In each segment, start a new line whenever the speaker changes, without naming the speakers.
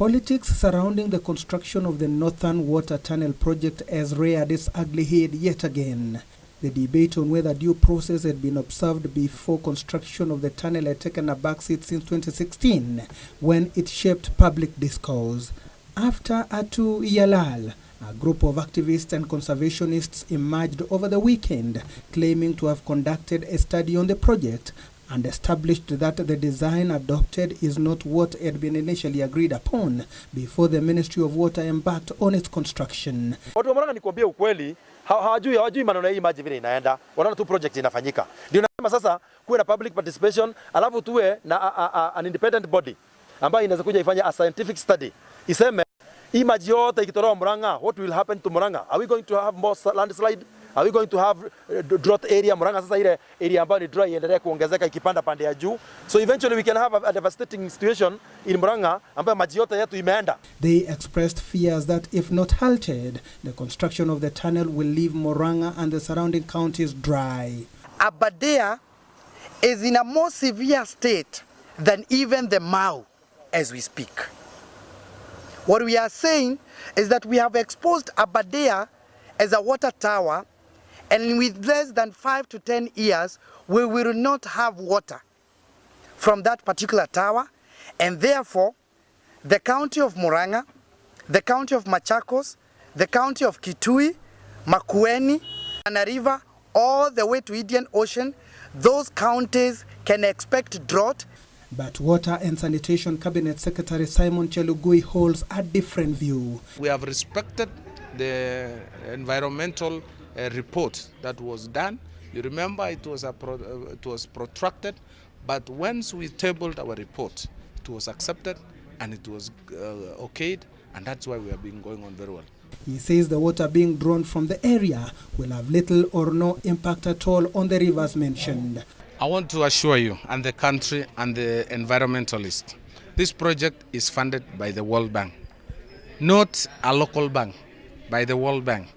Politics surrounding the construction of the Northern Water Tunnel project has reared its ugly head yet again. The debate on whether due process had been observed before construction of the tunnel had taken a backseat since 2016, when it shaped public discourse. After a two-year lull, a group of activists and conservationists emerged over the weekend, claiming to have conducted a study on the project and established that the design adopted is not what had been initially agreed upon before the Ministry of Water embarked on its construction.
Watu wa Murang'a nikwambia ukweli, hawajui maneno hii maji vile inaenda. Wanaona tu project inafanyika. Ndio nasema sasa kuwe na public participation, alafu tuwe na an independent body ambayo inaweza kuja ifanye a scientific study. Iseme hii maji yote ikitolewa Murang'a, what will happen to Murang'a? Are we going to have more landslide? Are we going to have drought area? Murang'a sasa ile area ambayo ni dry iendelee kuongezeka ikipanda pande ya juu. So eventually we can have a devastating situation in Murang'a ambayo maji yote yetu imeenda.
They expressed fears that if not halted, the construction of the tunnel will leave Murang'a and the surrounding counties dry.
Aberdare is in a more severe state than even the Mau as we speak. What we are saying is that we have exposed Aberdare as a water tower, and with less than 5 to 10 years, we will not have water from that particular tower, and therefore, the county of Murang'a, the county of Machakos, the county of Kitui, Makueni, Tana River, all the way to Indian Ocean, those counties can expect drought.
But Water and Sanitation Cabinet Secretary Simon Chelugui holds a different view.
We have respected the environmental report that was done. You remember it was protracted, but once we tabled our report, it was accepted and it was okayed, and that's why we have been going on very well.
He says the water being drawn from the area will have little or no impact at all on the rivers mentioned.
I want to assure you and the country and the environmentalists, this project is funded by the World Bank, not a local bank, by the World Bank.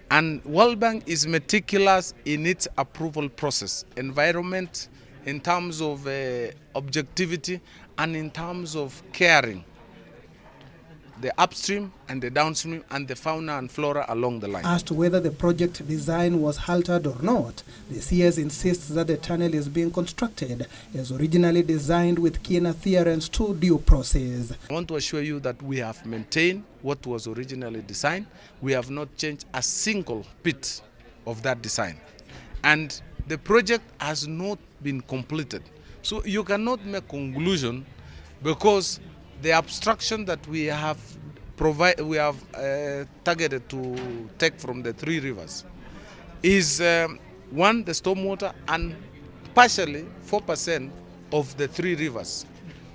And World Bank is meticulous in its approval process, environment in terms of objectivity and in terms of caring the upstream and the downstream and the fauna and flora along the line.
Asked whether the project design was halted or not, the CS insists that the tunnel is being constructed as originally designed with keen adherence to due process.
I want to assure you that we have maintained what was originally designed. We have not changed a single bit of that design. And the project has not been completed. So you cannot make conclusion because the abstraction that we have targeted to take from the three rivers is one, the stormwater, and partially 4% of the three rivers.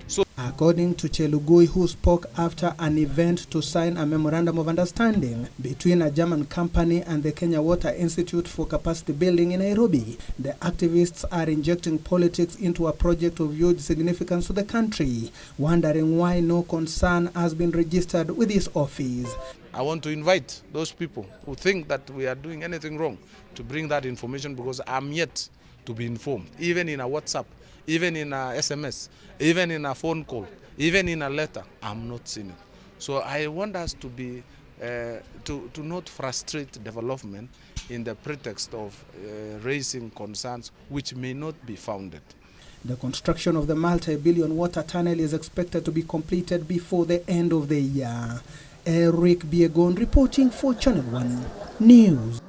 So,
according to Chelugui, who spoke after an event to sign a memorandum of understanding between a German company and the Kenya Water Institute for Capacity Building in Nairobi, the activists are injecting politics into a project of huge significance to the country, wondering why no concern has been registered with his office.
I want to invite those people who think that we are doing anything wrong to bring that information, because I'm yet to be informed, even in a WhatsApp, even in a SMS, even in a phone call, even in a letter. I'm not seeing it. So I want us to be to not frustrate development in the pretext of raising concerns which may not be founded.
The construction of the multi-billion water tunnel is expected to be completed before the end of the year. Biegon reporting for Channel 1 News.